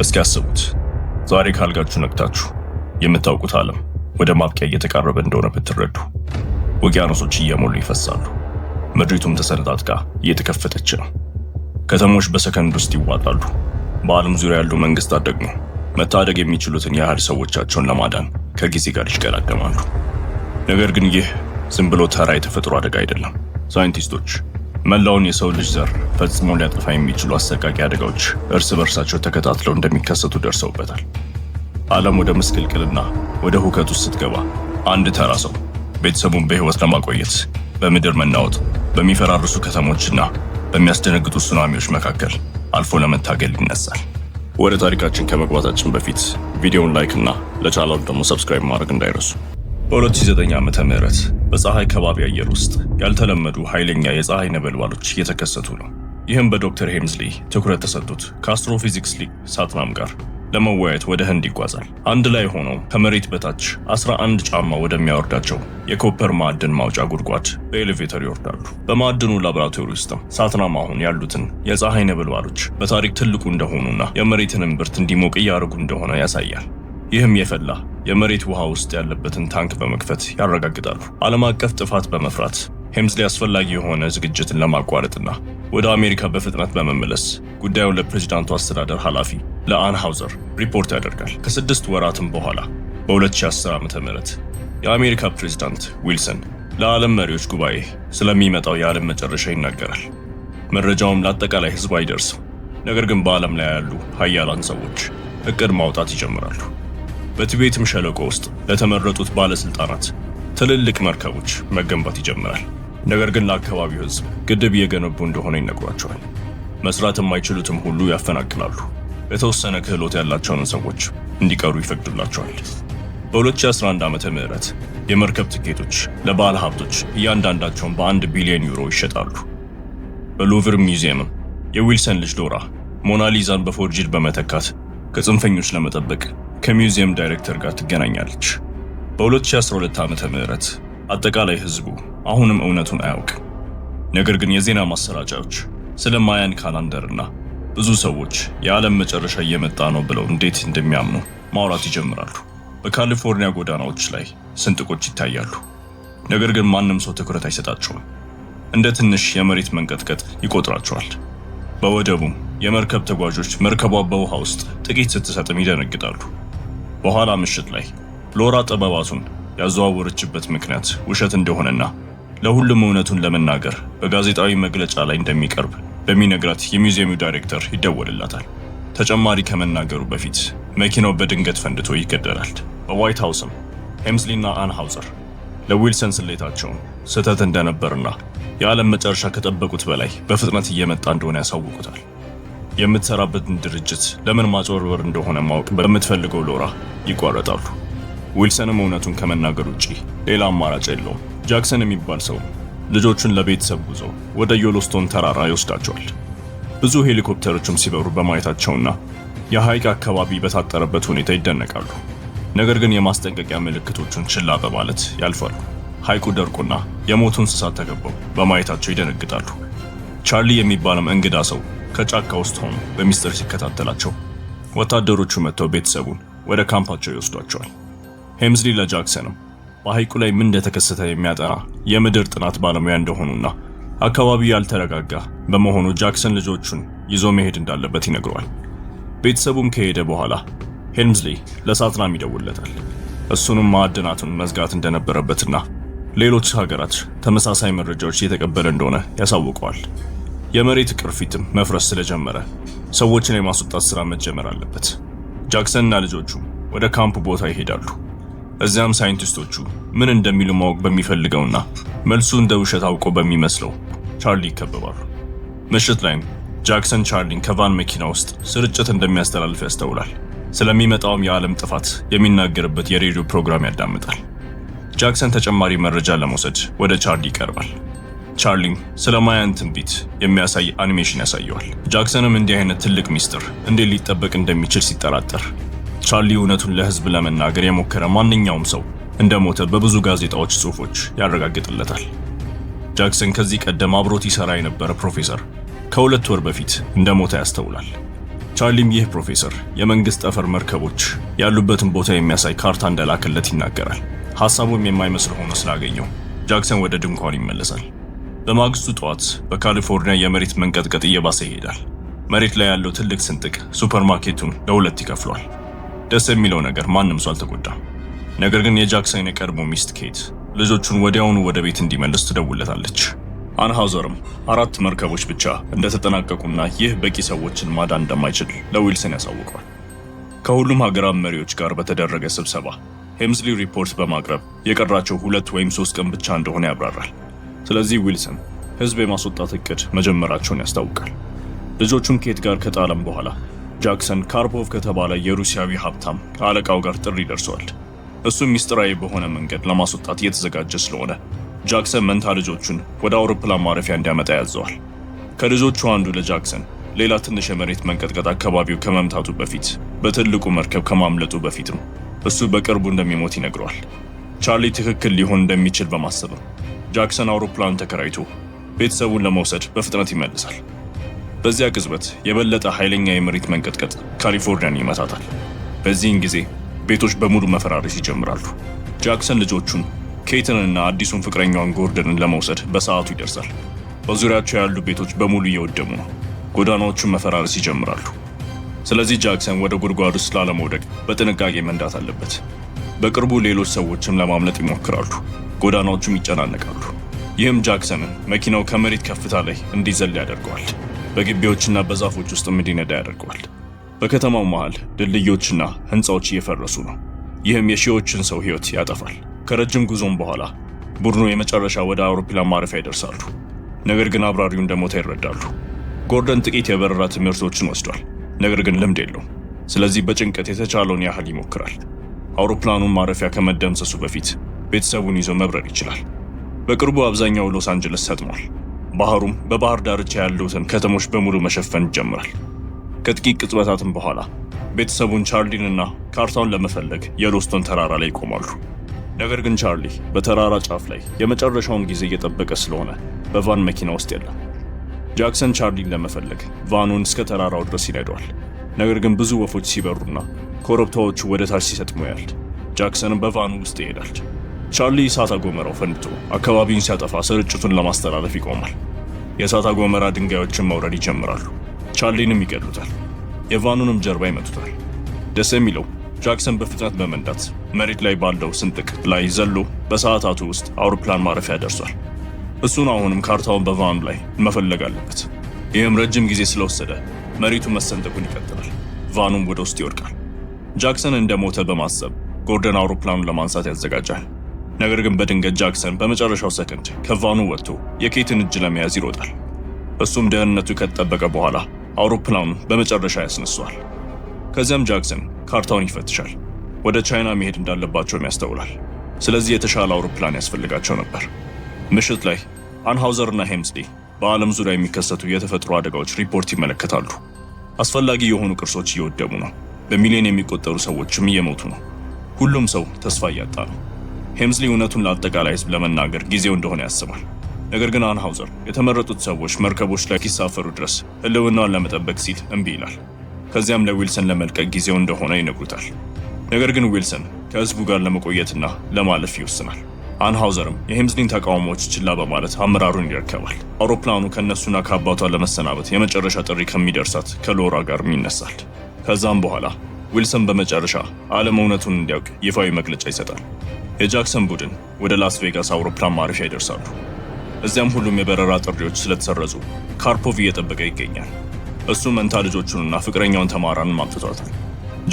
እስኪ አስቡት፣ ዛሬ ካልጋችሁ ነቅታችሁ የምታውቁት ዓለም ወደ ማብቂያ እየተቃረበ እንደሆነ ብትረዱ። ውቅያኖሶች እየሞሉ ይፈሳሉ። ምድሪቱም ተሰነጣጥቃ እየተከፈተች ነው። ከተሞች በሰከንድ ውስጥ ይዋጣሉ። በዓለም ዙሪያ ያሉ መንግስታት ደግሞ መታደግ የሚችሉትን ያህል ሰዎቻቸውን ለማዳን ከጊዜ ጋር ይሽቀዳደማሉ። ነገር ግን ይህ ዝም ብሎ ተራ የተፈጥሮ አደጋ አይደለም። ሳይንቲስቶች መላውን የሰው ልጅ ዘር ፈጽሞ ሊያጠፋ የሚችሉ አሰቃቂ አደጋዎች እርስ በርሳቸው ተከታትለው እንደሚከሰቱ ደርሰውበታል። ዓለም ወደ ምስቅልቅልና ወደ ሁከት ውስጥ ስትገባ አንድ ተራ ሰው ቤተሰቡን በህይወት ለማቆየት በምድር መናወጥ፣ በሚፈራርሱ ከተሞችና በሚያስደነግጡ ሱናሚዎች መካከል አልፎ ለመታገል ይነሳል። ወደ ታሪካችን ከመግባታችን በፊት ቪዲዮውን ላይክ እና ለቻናሉ ደግሞ ሰብስክራይብ ማድረግ እንዳይረሱ። በ2009 ዓመተ ምህረት በፀሐይ ከባቢ አየር ውስጥ ያልተለመዱ ኃይለኛ የፀሐይ ነበልባሎች እየተከሰቱ ነው። ይህም በዶክተር ሄምዝሊ ትኩረት ተሰጥቶት ከአስትሮፊዚክስ ሊቅ ሳትናም ጋር ለመወያየት ወደ ህንድ ይጓዛል። አንድ ላይ ሆነው ከመሬት በታች 11 ጫማ ወደሚያወርዳቸው የኮፐር ማዕድን ማውጫ ጉድጓድ በኤሌቬተር ይወርዳሉ። በማዕድኑ ላቦራቶሪ ውስጥም ሳትናም አሁን ያሉትን የፀሐይ ነበልባሎች በታሪክ ትልቁ እንደሆኑና የመሬትን እምብርት እንዲሞቅ እያደረጉ እንደሆነ ያሳያል። ይህም የፈላ የመሬት ውሃ ውስጥ ያለበትን ታንክ በመክፈት ያረጋግጣሉ። ዓለም አቀፍ ጥፋት በመፍራት ሄምዝሊ አስፈላጊ የሆነ ዝግጅትን ለማቋረጥና ወደ አሜሪካ በፍጥነት በመመለስ ጉዳዩን ለፕሬዚዳንቱ አስተዳደር ኃላፊ ለአን ሃውዘር ሪፖርት ያደርጋል። ከ6 ወራትም በኋላ በ2010 ዓ.ም የአሜሪካ ፕሬዚዳንት ዊልሰን ለዓለም መሪዎች ጉባኤ ስለሚመጣው የዓለም መጨረሻ ይናገራል። መረጃውም ለአጠቃላይ ህዝብ አይደርስም። ነገር ግን በዓለም ላይ ያሉ ሀያላን ሰዎች እቅድ ማውጣት ይጀምራሉ። በቲቤትም ሸለቆ ውስጥ ለተመረጡት ባለስልጣናት ትልልቅ መርከቦች መገንባት ይጀምራል። ነገር ግን ለአካባቢው ህዝብ ግድብ እየገነቡ እንደሆነ ይነግሯቸዋል። መስራት የማይችሉትም ሁሉ ያፈናቅላሉ። የተወሰነ ክህሎት ያላቸውን ሰዎች እንዲቀሩ ይፈቅዱላቸዋል። በ2011 ዓመተ ምህረት የመርከብ ትኬቶች ለባለ ሀብቶች እያንዳንዳቸውን በ1 ቢሊዮን ዩሮ ይሸጣሉ። በሉቭር ሚውዚየምም የዊልሰን ልጅ ዶራ ሞናሊዛን በፎርጅድ በመተካት ከጽንፈኞች ለመጠበቅ ከሚውዚየም ዳይሬክተር ጋር ትገናኛለች። በ2012 ዓመተ ምህረት አጠቃላይ ህዝቡ አሁንም እውነቱን አያውቅም። ነገር ግን የዜና ማሰራጫዎች ስለ ማያን ካላንደርና ብዙ ሰዎች የዓለም መጨረሻ እየመጣ ነው ብለው እንዴት እንደሚያምኑ ማውራት ይጀምራሉ። በካሊፎርኒያ ጎዳናዎች ላይ ስንጥቆች ይታያሉ። ነገር ግን ማንም ሰው ትኩረት አይሰጣቸውም። እንደ ትንሽ የመሬት መንቀጥቀጥ ይቆጥራቸዋል። በወደቡም የመርከብ ተጓዦች መርከቧ በውሃ ውስጥ ጥቂት ስትሰጥም ይደነግጣሉ። በኋላ ምሽት ላይ ሎራ ጥበባቱን ያዘዋወረችበት ምክንያት ውሸት እንደሆነና ለሁሉም እውነቱን ለመናገር በጋዜጣዊ መግለጫ ላይ እንደሚቀርብ በሚነግራት የሚውዚየሙ ዳይሬክተር ይደወልላታል። ተጨማሪ ከመናገሩ በፊት መኪናው በድንገት ፈንድቶ ይገደላል። በዋይት ሃውስም ሄምዝሊና አን ሃውዘር ለዊልሰን ስሌታቸውን ስህተት እንደነበርና የዓለም መጨረሻ ከጠበቁት በላይ በፍጥነት እየመጣ እንደሆነ ያሳውቁታል። የምትሰራበትን ድርጅት ለምን ማጭበርበር እንደሆነ ማወቅ በምትፈልገው ሎራ ይቋረጣሉ። ዊልሰንም እውነቱን ከመናገር ውጪ ሌላ አማራጭ የለውም። ጃክሰን የሚባል ሰው ልጆቹን ለቤተሰብ ጉዞ ወደ ዮሎስቶን ተራራ ይወስዳቸዋል። ብዙ ሄሊኮፕተሮችም ሲበሩ በማየታቸውና የሐይቅ አካባቢ በታጠረበት ሁኔታ ይደነቃሉ። ነገር ግን የማስጠንቀቂያ ምልክቶቹን ችላ በማለት ያልፋሉ። ሐይቁ ደርቆና የሞቱ እንስሳት ተከበው በማየታቸው ይደነግጣሉ። ቻርሊ የሚባለው እንግዳ ሰው ከጫካ ውስጥ ሆኖ በሚስጥር ሲከታተላቸው ወታደሮቹ መጥተው ቤተሰቡን ወደ ካምፓቸው ይወስዷቸዋል። ሄምዝሊ ለጃክሰንም በሐይቁ ላይ ምን እንደተከሰተ የሚያጠና የምድር ጥናት ባለሙያ እንደሆኑና አካባቢው ያልተረጋጋ በመሆኑ ጃክሰን ልጆቹን ይዞ መሄድ እንዳለበት ይነግረዋል። ቤተሰቡም ከሄደ በኋላ ሄምዝሊ ለሳትናም ይደውልለታል። እሱንም ማዕድናቱን መዝጋት እንደነበረበትና ሌሎች ሀገራት ተመሳሳይ መረጃዎች እየተቀበለ እንደሆነ ያሳውቀዋል። የመሬት ቅርፊትም መፍረስ ስለጀመረ ሰዎችን የማስወጣት ስራ መጀመር አለበት። ጃክሰንና ልጆቹ ወደ ካምፕ ቦታ ይሄዳሉ። እዚያም ሳይንቲስቶቹ ምን እንደሚሉ ማወቅ በሚፈልገውና መልሱ እንደ ውሸት አውቆ በሚመስለው ቻርሊ ይከበባሉ። ምሽት ላይም ጃክሰን ቻርሊን ከቫን መኪና ውስጥ ስርጭት እንደሚያስተላልፍ ያስተውላል። ስለሚመጣውም የዓለም ጥፋት የሚናገርበት የሬዲዮ ፕሮግራም ያዳምጣል። ጃክሰን ተጨማሪ መረጃ ለመውሰድ ወደ ቻርሊ ይቀርባል። ቻርሊም ስለ ማያን ትንቢት የሚያሳይ አኒሜሽን ያሳየዋል። ጃክሰንም እንዲህ አይነት ትልቅ ሚስጥር እንዴት ሊጠበቅ እንደሚችል ሲጠራጠር ቻርሊ እውነቱን ለህዝብ ለመናገር የሞከረ ማንኛውም ሰው እንደሞተ በብዙ ጋዜጣዎች ጽሑፎች ያረጋግጥለታል። ጃክሰን ከዚህ ቀደም አብሮት ይሰራ የነበረ ፕሮፌሰር ከ2 ወር በፊት እንደሞተ ያስተውላል። ቻርሊም ይህ ፕሮፌሰር የመንግስት ጠፈር መርከቦች ያሉበትን ቦታ የሚያሳይ ካርታ እንደላከለት ይናገራል። ሐሳቡም የማይመስል ሆኖ ስላገኘው ጃክሰን ወደ ድንኳኑ ይመለሳል። በማግስቱ ጠዋት በካሊፎርኒያ የመሬት መንቀጥቀጥ እየባሰ ይሄዳል። መሬት ላይ ያለው ትልቅ ስንጥቅ ሱፐርማርኬቱን ለሁለት ይከፍሏል። ደስ የሚለው ነገር ማንም ሰው አልተጎዳም። ነገር ግን የጃክሰን የቀድሞ ሚስት ኬት ልጆቹን ወዲያውኑ ወደ ቤት እንዲመልስ ትደውለታለች። አንሃውዘርም 4 መርከቦች ብቻ እንደተጠናቀቁና ይህ በቂ ሰዎችን ማዳን እንደማይችል ለዊልሰን ያሳውቀዋል። ከሁሉም ሀገራት መሪዎች ጋር በተደረገ ስብሰባ ሄምዝሊ ሪፖርት በማቅረብ የቀራቸው 2 ወይም 3 ቀን ብቻ እንደሆነ ያብራራል። ስለዚህ ዊልሰን ህዝብ የማስወጣት እቅድ መጀመራቸውን ያስታውቃል። ልጆቹን ኬት ጋር ከጣለም በኋላ ጃክሰን ካርፖቭ ከተባለ የሩሲያዊ ሀብታም አለቃው ጋር ጥሪ ደርሰዋል። እሱም ሚስጥራዊ በሆነ መንገድ ለማስወጣት እየተዘጋጀ ስለሆነ ጃክሰን መንታ ልጆቹን ወደ አውሮፕላን ማረፊያ እንዲያመጣ ያዘዋል። ከልጆቹ አንዱ ለጃክሰን ሌላ ትንሽ የመሬት መንቀጥቀጥ አካባቢው ከመምታቱ በፊት በትልቁ መርከብ ከማምለጡ በፊትም እሱ በቅርቡ እንደሚሞት ይነግረዋል። ቻርሊ ትክክል ሊሆን እንደሚችል በማሰብም ጃክሰን አውሮፕላን ተከራይቶ ቤተሰቡን ለመውሰድ በፍጥነት ይመልሳል። በዚያ ቅጽበት የበለጠ ኃይለኛ የመሬት መንቀጥቀጥ ካሊፎርኒያን ይመታታል። በዚህን ጊዜ ቤቶች በሙሉ መፈራረስ ይጀምራሉ። ጃክሰን ልጆቹን ኬትንና አዲሱን ፍቅረኛዋን ጎርደንን ለመውሰድ በሰዓቱ ይደርሳል። በዙሪያቸው ያሉ ቤቶች በሙሉ እየወደሙ ነው። ጎዳናዎቹን መፈራረስ ይጀምራሉ። ስለዚህ ጃክሰን ወደ ጉድጓድ ውስጥ ላለመውደቅ በጥንቃቄ መንዳት አለበት። በቅርቡ ሌሎች ሰዎችም ለማምለጥ ይሞክራሉ። ጎዳናዎቹም ይጨናነቃሉ። ይህም ጃክሰንን መኪናው ከመሬት ከፍታ ላይ እንዲዘል ያደርገዋል። በግቢዎችና በዛፎች ውስጥም እንዲነዳ ያደርገዋል። በከተማው መሃል ድልድዮችና ህንፃዎች እየፈረሱ ነው። ይህም የሺዎችን ሰው ህይወት ያጠፋል። ከረጅም ጉዞም በኋላ ቡድኑ የመጨረሻ ወደ አውሮፕላን ማረፊያ ይደርሳሉ። ነገር ግን አብራሪው እንደሞተ ይረዳሉ። ጎርደን ጥቂት የበረራ ትምህርቶችን ወስዷል፣ ነገር ግን ልምድ የለውም። ስለዚህ በጭንቀት የተቻለውን ያህል ይሞክራል። አውሮፕላኑን ማረፊያ ከመደምሰሱ በፊት ቤተሰቡን ይዞ መብረር ይችላል። በቅርቡ አብዛኛው ሎስ አንጀለስ ሰጥሟል። ባህሩም በባህር ዳርቻ ያሉትን ከተሞች በሙሉ መሸፈን ይጀምራል። ከጥቂት ቅጽበታትም በኋላ ቤተሰቡን ቻርሊንና ካርታውን ለመፈለግ የሎስቶን ተራራ ላይ ይቆማሉ። ነገር ግን ቻርሊ በተራራ ጫፍ ላይ የመጨረሻውን ጊዜ እየጠበቀ ስለሆነ በቫን መኪና ውስጥ የለም። ጃክሰን ቻርሊን ለመፈለግ ቫኑን እስከ ተራራው ድረስ ይነደዋል። ነገር ግን ብዙ ወፎች ሲበሩና ኮረብታዎቹ ወደ ታች ሲሰጥሙ ያያል። ጃክሰንም በቫኑ ውስጥ ይሄዳል። ቻርሊ እሳተ ገሞራው ፈንድቶ አካባቢውን ሲያጠፋ ስርጭቱን ለማስተላለፍ ይቆማል። የእሳተ ገሞራ ድንጋዮችን መውረድ ይጀምራሉ። ቻርሊንም ይገድሉታል። የቫኑንም ጀርባ ይመቱታል። ደስ የሚለው ጃክሰን በፍጥነት በመንዳት መሬት ላይ ባለው ስንጥቅ ላይ ዘሎ በሰዓታቱ ውስጥ አውሮፕላን ማረፊያ ደርሷል። እሱን አሁንም ካርታውን በቫኑ ላይ መፈለግ አለበት። ይህም ረጅም ጊዜ ስለወሰደ መሬቱ መሰንጠቁን ይቀጥላል። ቫኑም ወደ ውስጥ ይወድቃል። ጃክሰን እንደሞተ በማሰብ ጎርደን አውሮፕላኑን ለማንሳት ያዘጋጃል። ነገር ግን በድንገት ጃክሰን በመጨረሻው ሰከንድ ከቫኑ ወጥቶ የኬትን እጅ ለመያዝ ይሮጣል። እሱም ደህንነቱ ከተጠበቀ በኋላ አውሮፕላኑን በመጨረሻ ያስነሷል። ከዚያም ጃክሰን ካርታውን ይፈትሻል። ወደ ቻይና መሄድ እንዳለባቸውም ያስተውላል። ስለዚህ የተሻለ አውሮፕላን ያስፈልጋቸው ነበር። ምሽት ላይ አንሃውዘር እና ሄምዝሊ በዓለም ዙሪያ የሚከሰቱ የተፈጥሮ አደጋዎች ሪፖርት ይመለከታሉ። አስፈላጊ የሆኑ ቅርሶች እየወደሙ ነው። በሚሊዮን የሚቆጠሩ ሰዎችም እየሞቱ ነው። ሁሉም ሰው ተስፋ እያጣ ነው። ሄምዝሊ እውነቱን ለአጠቃላይ ሕዝብ ለመናገር ጊዜው እንደሆነ ያስባል። ነገር ግን አንሃውዘር የተመረጡት ሰዎች መርከቦች ላይ እስኪሳፈሩ ድረስ ሕልውናውን ለመጠበቅ ሲል እምቢ ይላል። ከዚያም ለዊልሰን ለመልቀቅ ጊዜው እንደሆነ ይነግሩታል። ነገር ግን ዊልሰን ከሕዝቡ ጋር ለመቆየትና ለማለፍ ይወስናል። አንሃውዘርም የሄምዝሊን ተቃውሞዎች ችላ በማለት አመራሩን ይረከባል። አውሮፕላኑ ከእነሱና ከአባቷ ለመሰናበት የመጨረሻ ጥሪ ከሚደርሳት ከሎራ ጋርም ይነሳል። ከዛም በኋላ ዊልሰን በመጨረሻ ዓለም እውነቱን እንዲያውቅ ይፋዊ መግለጫ ይሰጣል። የጃክሰን ቡድን ወደ ላስ ቬጋስ አውሮፕላን ማረፊያ ይደርሳሉ። እዚያም ሁሉም የበረራ ጥሪዎች ስለተሰረዙ ካርፖቭ እየጠበቀ ይገኛል። እሱ መንታ ልጆቹንና ፍቅረኛውን ተማራንን አምጥቷታል።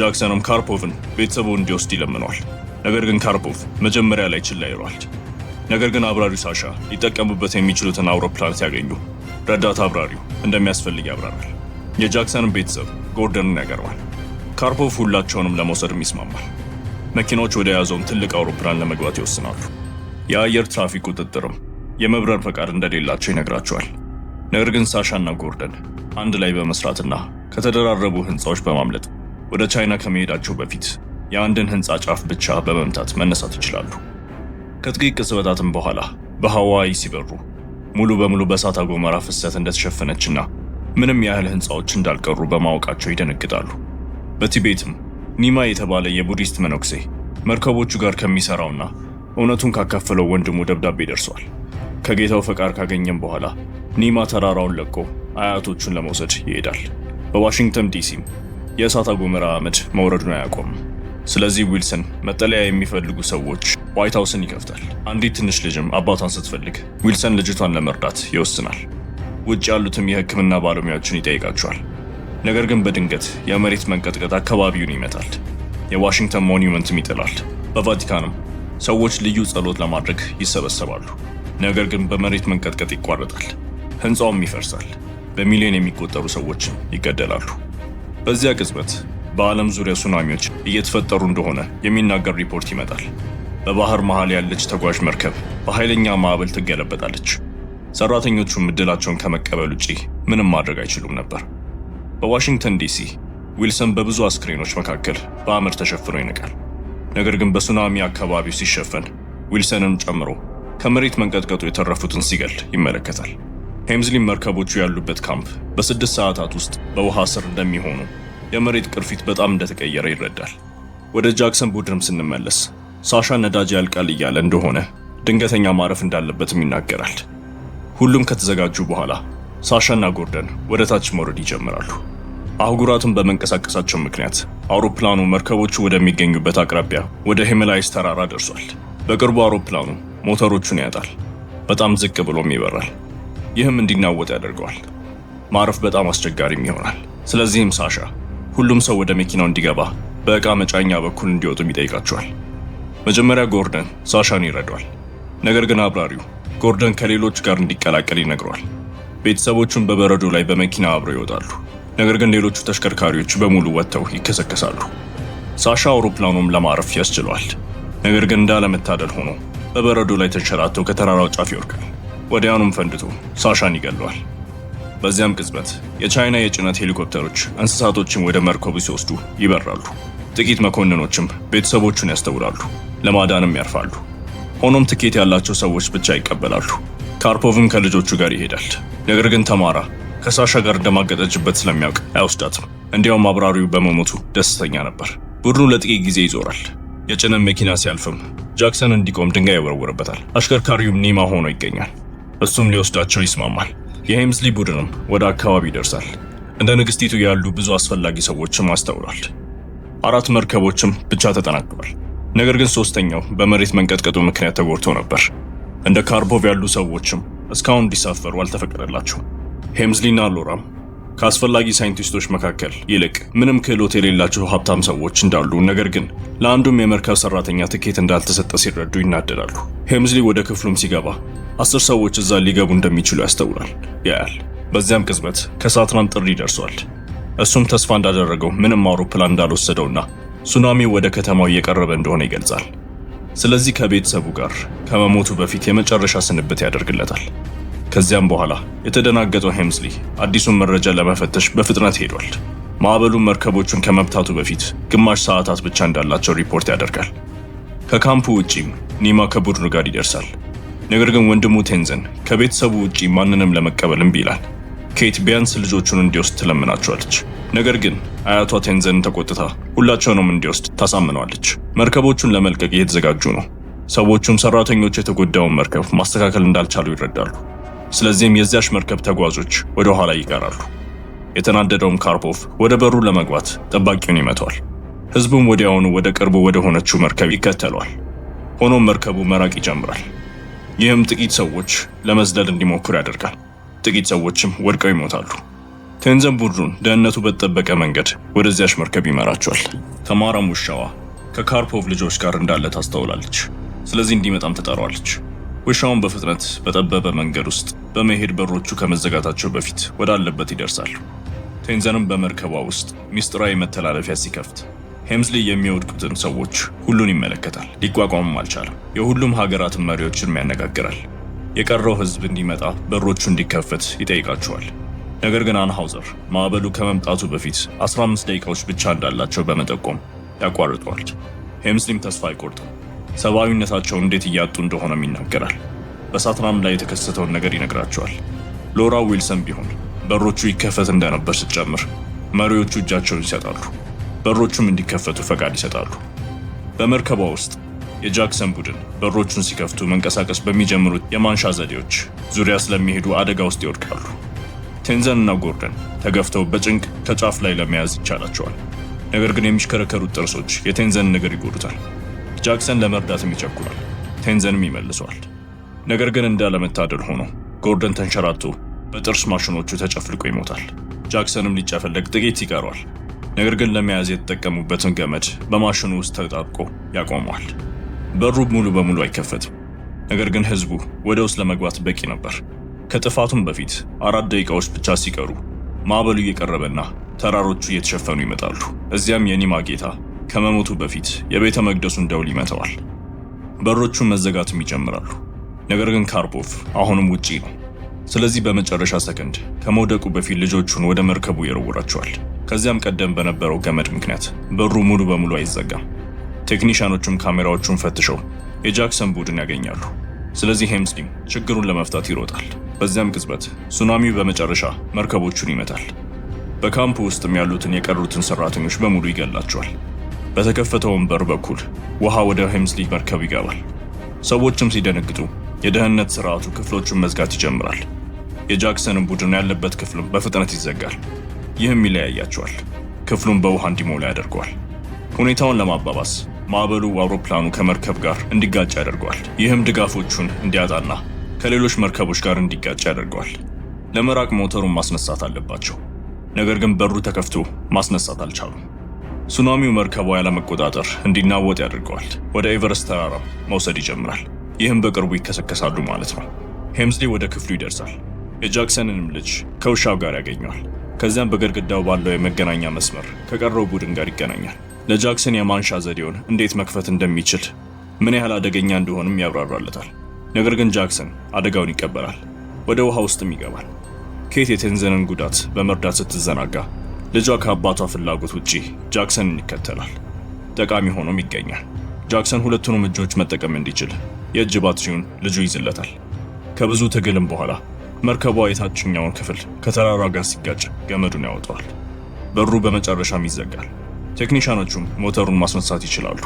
ጃክሰንም ካርፖቭን ቤተሰቡ እንዲወስድ ይለምነዋል። ነገር ግን ካርፖቭ መጀመሪያ ላይ ችላ ይለዋል። ነገር ግን አብራሪው ሳሻ ሊጠቀሙበት የሚችሉትን አውሮፕላን ሲያገኙ ረዳት አብራሪው እንደሚያስፈልግ ያብራራል። የጃክሰንን ቤተሰብ ጎርደንን ያቀርባል። ካርፖቭ ሁላቸውንም ለመውሰድም ይስማማል። መኪናዎች ወደ ያዘውን ትልቅ አውሮፕላን ለመግባት ይወስናሉ። የአየር ትራፊክ ቁጥጥርም የመብረር ፈቃድ እንደሌላቸው ይነግራቸዋል። ነገር ግን ሳሻና ጎርደን አንድ ላይ በመስራትና ከተደራረቡ ህንፃዎች በማምለጥ ወደ ቻይና ከመሄዳቸው በፊት የአንድን ህንፃ ጫፍ ብቻ በመምታት መነሳት ይችላሉ። ከጥቂት ቅጽበታትም በኋላ በሃዋይ ሲበሩ ሙሉ በሙሉ በእሳተ ገሞራ ፍሰት እንደተሸፈነችና ምንም ያህል ህንፃዎች እንዳልቀሩ በማወቃቸው ይደነግጣሉ። በቲቤትም ኒማ የተባለ የቡዲስት መነኩሴ መርከቦቹ ጋር ከሚሰራውና እውነቱን ካካፈለው ወንድሙ ደብዳቤ ደርሷል። ከጌታው ፈቃድ ካገኘም በኋላ ኒማ ተራራውን ለቆ አያቶቹን ለመውሰድ ይሄዳል። በዋሽንግተን ዲሲም የእሳተ ገሞራ አመድ መውረዱን አያቆምም። ስለዚህ ዊልሰን መጠለያ የሚፈልጉ ሰዎች ዋይት ሃውስን ይከፍታል። አንዲት ትንሽ ልጅም አባቷን ስትፈልግ ዊልሰን ልጅቷን ለመርዳት ይወስናል። ውጭ ያሉትም የሕክምና ባለሙያዎችን ይጠይቃቸዋል። ነገር ግን በድንገት የመሬት መንቀጥቀጥ አካባቢውን ይመታል። የዋሽንግተን ሞኒመንትም ይጥላል። በቫቲካንም ሰዎች ልዩ ጸሎት ለማድረግ ይሰበሰባሉ። ነገር ግን በመሬት መንቀጥቀጥ ይቋረጣል። ህንፃውም ይፈርሳል። በሚሊዮን የሚቆጠሩ ሰዎችም ይገደላሉ። በዚያ ቅጽበት በዓለም ዙሪያ ሱናሚዎች እየተፈጠሩ እንደሆነ የሚናገር ሪፖርት ይመጣል። በባህር መሃል ያለች ተጓዥ መርከብ በኃይለኛ ማዕበል ትገለበጣለች። ሰራተኞቹም እድላቸውን ከመቀበል ውጪ ምንም ማድረግ አይችሉም ነበር። በዋሽንግተን ዲሲ ዊልሰን በብዙ አስክሬኖች መካከል በአመድ ተሸፍኖ ይነቃል። ነገር ግን በሱናሚ አካባቢው ሲሸፈን ዊልሰንን ጨምሮ ከመሬት መንቀጥቀጡ የተረፉትን ሲገል ይመለከታል። ሄምዝሊም መርከቦቹ ያሉበት ካምፕ በ6 ሰዓታት ውስጥ በውሃ ስር እንደሚሆኑ የመሬት ቅርፊት በጣም እንደተቀየረ ይረዳል። ወደ ጃክሰን ቡድንም ስንመለስ ሳሻ ነዳጅ ያልቃል እያለ እንደሆነ ድንገተኛ ማረፍ እንዳለበትም ይናገራል። ሁሉም ከተዘጋጁ በኋላ ሳሻና ጎርደን ወደ ታች መውረድ ይጀምራሉ። አህጉራትን በመንቀሳቀሳቸው ምክንያት አውሮፕላኑ መርከቦቹ ወደሚገኙበት አቅራቢያ ወደ ሂማላያስ ተራራ ደርሷል። በቅርቡ አውሮፕላኑ ሞተሮቹን ያጣል። በጣም ዝቅ ብሎም ይበራል። ይህም እንዲናወጥ ያደርገዋል። ማረፍ በጣም አስቸጋሪም ይሆናል። ስለዚህም ሳሻ ሁሉም ሰው ወደ መኪናው እንዲገባ በእቃ መጫኛ በኩል እንዲወጡም ይጠይቃቸዋል። መጀመሪያ ጎርደን ሳሻን ይረዳዋል። ነገር ግን አብራሪው ጎርደን ከሌሎች ጋር እንዲቀላቀል ይነግረዋል። ቤተሰቦቹን በበረዶ ላይ በመኪና አብረው ይወጣሉ። ነገር ግን ሌሎቹ ተሽከርካሪዎች በሙሉ ወጥተው ይከሰከሳሉ። ሳሻ አውሮፕላኑም ለማረፍ ያስችለዋል። ነገር ግን እንዳለመታደል ሆኖ በበረዶ ላይ ተንሸራተው ከተራራው ጫፍ ይወርቃል። ወዲያውኑም ፈንድቶ ሳሻን ይገለዋል። በዚያም ቅጽበት የቻይና የጭነት ሄሊኮፕተሮች እንስሳቶችን ወደ መርከቡ ሲወስዱ ይበራሉ። ጥቂት መኮንኖችም ቤተሰቦቹን ያስተውላሉ፣ ለማዳንም ያርፋሉ። ሆኖም ትኬት ያላቸው ሰዎች ብቻ ይቀበላሉ። ካርፖቭም ከልጆቹ ጋር ይሄዳል። ነገር ግን ተማራ ከሳሻ ጋር እንደማገጠችበት ስለሚያውቅ አይወስዳትም። እንዲያውም አብራሪው በመሞቱ ደስተኛ ነበር። ቡድኑ ለጥቂት ጊዜ ይዞራል። የጭነት መኪና ሲያልፍም ጃክሰን እንዲቆም ድንጋይ ይወረውርበታል። አሽከርካሪውም ኒማ ሆኖ ይገኛል። እሱም ሊወስዳቸው ይስማማል። የሄምዝሊ ቡድንም ወደ አካባቢ ይደርሳል። እንደ ንግስቲቱ ያሉ ብዙ አስፈላጊ ሰዎችም አስተውሏል። 4 መርከቦችም ብቻ ተጠናቀዋል። ነገር ግን 3ኛው በመሬት መንቀጥቀጡ ምክንያት ተጎድቶ ነበር። እንደ ካርፖቭ ያሉ ሰዎችም እስካሁን እንዲሳፈሩ አልተፈቀደላቸውም። ሄምዝሊና ሎራም ከአስፈላጊ ሳይንቲስቶች መካከል ይልቅ ምንም ክህሎት የሌላቸው ሀብታም ሰዎች እንዳሉ፣ ነገር ግን ለአንዱም የመርከብ ሰራተኛ ትኬት እንዳልተሰጠ ሲረዱ ይናደዳሉ። ሄምዝሊ ወደ ክፍሉም ሲገባ 10 ሰዎች እዛ ሊገቡ እንደሚችሉ ያስተውላል፣ ያያል። በዚያም ቅጽበት ከሳትናም ጥሪ ደርሷል። እሱም ተስፋ እንዳደረገው ምንም አውሮፕላን እንዳልወሰደውና ሱናሚው ወደ ከተማው እየቀረበ እንደሆነ ይገልጻል። ስለዚህ ከቤተሰቡ ጋር ከመሞቱ በፊት የመጨረሻ ስንብት ያደርግለታል። ከዚያም በኋላ የተደናገጠው ሄምዝሊ አዲሱን መረጃ ለመፈተሽ በፍጥነት ሄዷል። ማዕበሉን መርከቦቹን ከመብታቱ በፊት ግማሽ ሰዓታት ብቻ እንዳላቸው ሪፖርት ያደርጋል። ከካምፑ ውጪም ኒማ ከቡድኑ ጋር ይደርሳል። ነገር ግን ወንድሙ ቴንዘን ከቤተሰቡ ውጪ ማንንም ለመቀበል እምቢ ይላል። ኬት ቢያንስ ልጆቹን እንዲወስድ ትለምናቸዋለች። ነገር ግን አያቷ ቴንዘንን ተቆጥታ ሁላቸውንም እንዲወስድ ታሳምነዋለች። መርከቦቹን ለመልቀቅ እየተዘጋጁ ነው። ሰዎቹም ሰራተኞች የተጎዳውን መርከብ ማስተካከል እንዳልቻሉ ይረዳሉ። ስለዚህም የዚያች መርከብ ተጓዦች ወደ ኋላ ይቀራሉ። የተናደደውም ካርፖቭ ወደ በሩ ለመግባት ጠባቂውን ይመታዋል። ህዝቡም ወዲያውኑ ወደ ቅርቡ ወደ ሆነችው መርከብ ይከተለዋል። ሆኖም መርከቡ መራቅ ይጀምራል። ይህም ጥቂት ሰዎች ለመዝለል እንዲሞክሩ ያደርጋል። ጥቂት ሰዎችም ወድቀው ይሞታሉ። ቴንዘን ቡድኑን ደህንነቱ በተጠበቀ መንገድ ወደዚያች መርከብ ይመራቸዋል። ተማራም ውሻዋ ከካርፖቭ ልጆች ጋር እንዳለ ታስተውላለች። ስለዚህ እንዲመጣም ትጠራዋለች። ውሻውን በፍጥነት በጠበበ መንገድ ውስጥ በመሄድ በሮቹ ከመዘጋታቸው በፊት ወዳለበት ይደርሳሉ። ቴንዘንም በመርከቧ ውስጥ ሚስጥራዊ መተላለፊያ ሲከፍት ሄምዝሊ የሚወድቁትን ሰዎች ሁሉን ይመለከታል። ሊቋቋምም አልቻለም። የሁሉም ሀገራትን መሪዎችን ያነጋግራል። የቀረው ህዝብ እንዲመጣ በሮቹ እንዲከፈት ይጠይቃቸዋል። ነገር ግን አንሃውዘር ማዕበሉ ከመምጣቱ በፊት 15 ደቂቃዎች ብቻ እንዳላቸው በመጠቆም ያቋርጠዋል። ሄምዝሊም ተስፋ አይቆርጥም። ሰብአዊነታቸውን እንዴት እያጡ እንደሆነም ይናገራል። በሳትናም ላይ የተከሰተውን ነገር ይነግራቸዋል። ሎራ ዊልሰን ቢሆን በሮቹ ይከፈት እንደነበር ስትጨምር መሪዎቹ እጃቸውን ይሰጣሉ። በሮቹም እንዲከፈቱ ፈቃድ ይሰጣሉ። በመርከቧ ውስጥ የጃክሰን ቡድን በሮቹን ሲከፍቱ መንቀሳቀስ በሚጀምሩት የማንሻ ዘዴዎች ዙሪያ ስለሚሄዱ አደጋ ውስጥ ይወድቃሉ። ቴንዘን እና ጎርደን ተገፍተው በጭንቅ ከጫፍ ላይ ለመያዝ ይቻላቸዋል። ነገር ግን የሚሽከረከሩት ጥርሶች የቴንዘንን እግር ይጎዱታል። ጃክሰን ለመርዳትም ይቸኩላል። ቴንዘንም ይመልሰዋል። ነገር ግን እንዳለመታደል ሆኖ ጎርደን ተንሸራቶ በጥርስ ማሽኖቹ ተጨፍልቆ ይሞታል። ጃክሰንም ሊጨፈለቅ ጥቂት ይቀረዋል። ነገር ግን ለመያዝ የተጠቀሙበትን ገመድ በማሽኑ ውስጥ ተጣብቆ ያቆመዋል። በሩ ሙሉ በሙሉ አይከፈትም። ነገር ግን ህዝቡ ወደ ውስጥ ለመግባት በቂ ነበር። ከጥፋቱም በፊት 4 ደቂቃዎች ብቻ ሲቀሩ ማዕበሉ እየቀረበና ተራሮቹ እየተሸፈኑ ይመጣሉ። እዚያም የኒማ ጌታ ከመሞቱ በፊት የቤተ መቅደሱን ደውል ይመታዋል። በሮቹን መዘጋትም ይጀምራሉ። ነገር ግን ካርፖቭ አሁንም ውጪ ነው። ስለዚህ በመጨረሻ ሰከንድ ከመውደቁ በፊት ልጆቹን ወደ መርከቡ ይወረውራቸዋል። ከዚያም ቀደም በነበረው ገመድ ምክንያት በሩ ሙሉ በሙሉ አይዘጋም። ቴክኒሻኖቹም ካሜራዎቹን ፈትሸው የጃክሰን ቡድን ያገኛሉ። ስለዚህ ሄምስሊም ችግሩን ለመፍታት ይሮጣል። በዚያም ቅጽበት ሱናሚው በመጨረሻ መርከቦቹን ይመታል። በካምፕ ውስጥም ያሉትን የቀሩትን ሰራተኞች በሙሉ ይገላቸዋል። በተከፈተውን በር በኩል ውሃ ወደ ሄምስሊ መርከብ ይገባል። ሰዎችም ሲደነግጡ የደህንነት ስርዓቱ ክፍሎቹን መዝጋት ይጀምራል። የጃክሰንን ቡድን ያለበት ክፍልም በፍጥነት ይዘጋል። ይህም ይለያያቸዋል። ክፍሉን በውሃ እንዲሞላ ያደርገዋል። ሁኔታውን ለማባባስ ማዕበሉ አውሮፕላኑ ከመርከብ ጋር እንዲጋጭ ያደርገዋል። ይህም ድጋፎቹን እንዲያጣና ከሌሎች መርከቦች ጋር እንዲጋጭ ያደርገዋል። ለመራቅ ሞተሩን ማስነሳት አለባቸው። ነገር ግን በሩ ተከፍቶ ማስነሳት አልቻሉም። ሱናሚው መርከቧ ያለመቆጣጠር እንዲናወጥ ያደርገዋል። ወደ ኤቨረስት ተራራ መውሰድ ይጀምራል። ይህም በቅርቡ ይከሰከሳሉ ማለት ነው። ሄምስሊ ወደ ክፍሉ ይደርሳል። የጃክሰንንም ልጅ ከውሻው ጋር ያገኘዋል። ከዚያም በግድግዳው ባለው የመገናኛ መስመር ከቀረው ቡድን ጋር ይገናኛል። ለጃክሰን የማንሻ ዘዴውን እንዴት መክፈት እንደሚችል፣ ምን ያህል አደገኛ እንደሆነም ያብራራለታል። ነገር ግን ጃክሰን አደጋውን ይቀበላል። ወደ ውሃ ውስጥም ይገባል። ኬት የቴንዘንን ጉዳት በመርዳት ስትዘናጋ ልጇ ከአባቷ ፍላጎት ውጪ ጃክሰንን ይከተላል። ጠቃሚ ሆኖም ይገኛል። ጃክሰን ሁለቱንም እጆች መጠቀም እንዲችል የእጅ ባትሪውን ልጁ ይዝለታል። ከብዙ ትግልም በኋላ መርከቧ የታችኛውን ክፍል ከተራራ ጋር ሲጋጭ ገመዱን ያወጣዋል። በሩ በመጨረሻም ይዘጋል። ቴክኒሻኖቹም ሞተሩን ማስነሳት ይችላሉ።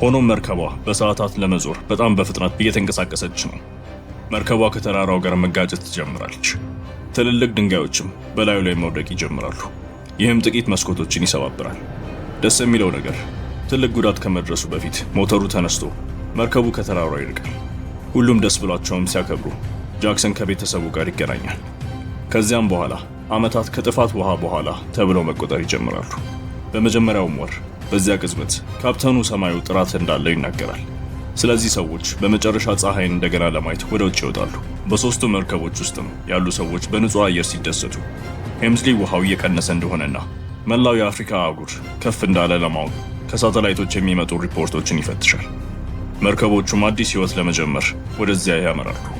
ሆኖም መርከቧ በሰዓታት ለመዞር በጣም በፍጥነት እየተንቀሳቀሰች ነው። መርከቧ ከተራራው ጋር መጋጨት ትጀምራለች። ትልልቅ ድንጋዮችም በላዩ ላይ መውደቅ ይጀምራሉ። ይህም ጥቂት መስኮቶችን ይሰባብራል። ደስ የሚለው ነገር ትልቅ ጉዳት ከመድረሱ በፊት ሞተሩ ተነስቶ መርከቡ ከተራራው ይርቃል። ሁሉም ደስ ብሏቸውም ሲያከብሩ ጃክሰን ከቤተሰቡ ጋር ይገናኛል። ከዚያም በኋላ ዓመታት ከጥፋት ውሃ በኋላ ተብለው መቆጠር ይጀምራሉ። በመጀመሪያውም ወር በዚያ ቅጽበት ካፕተኑ ሰማዩ ጥራት እንዳለው ይናገራል። ስለዚህ ሰዎች በመጨረሻ ፀሐይን እንደገና ለማየት ወደ ውጭ ይወጣሉ። በሶስቱ መርከቦች ውስጥም ያሉ ሰዎች በንጹህ አየር ሲደሰቱ ሄምስሊ ውሃው እየቀነሰ እንደሆነና መላው የአፍሪካ አህጉር ከፍ እንዳለ ለማወቅ ከሳተላይቶች የሚመጡ ሪፖርቶችን ይፈትሻል። መርከቦቹም አዲስ ህይወት ለመጀመር ወደዚያ ያመራሉ።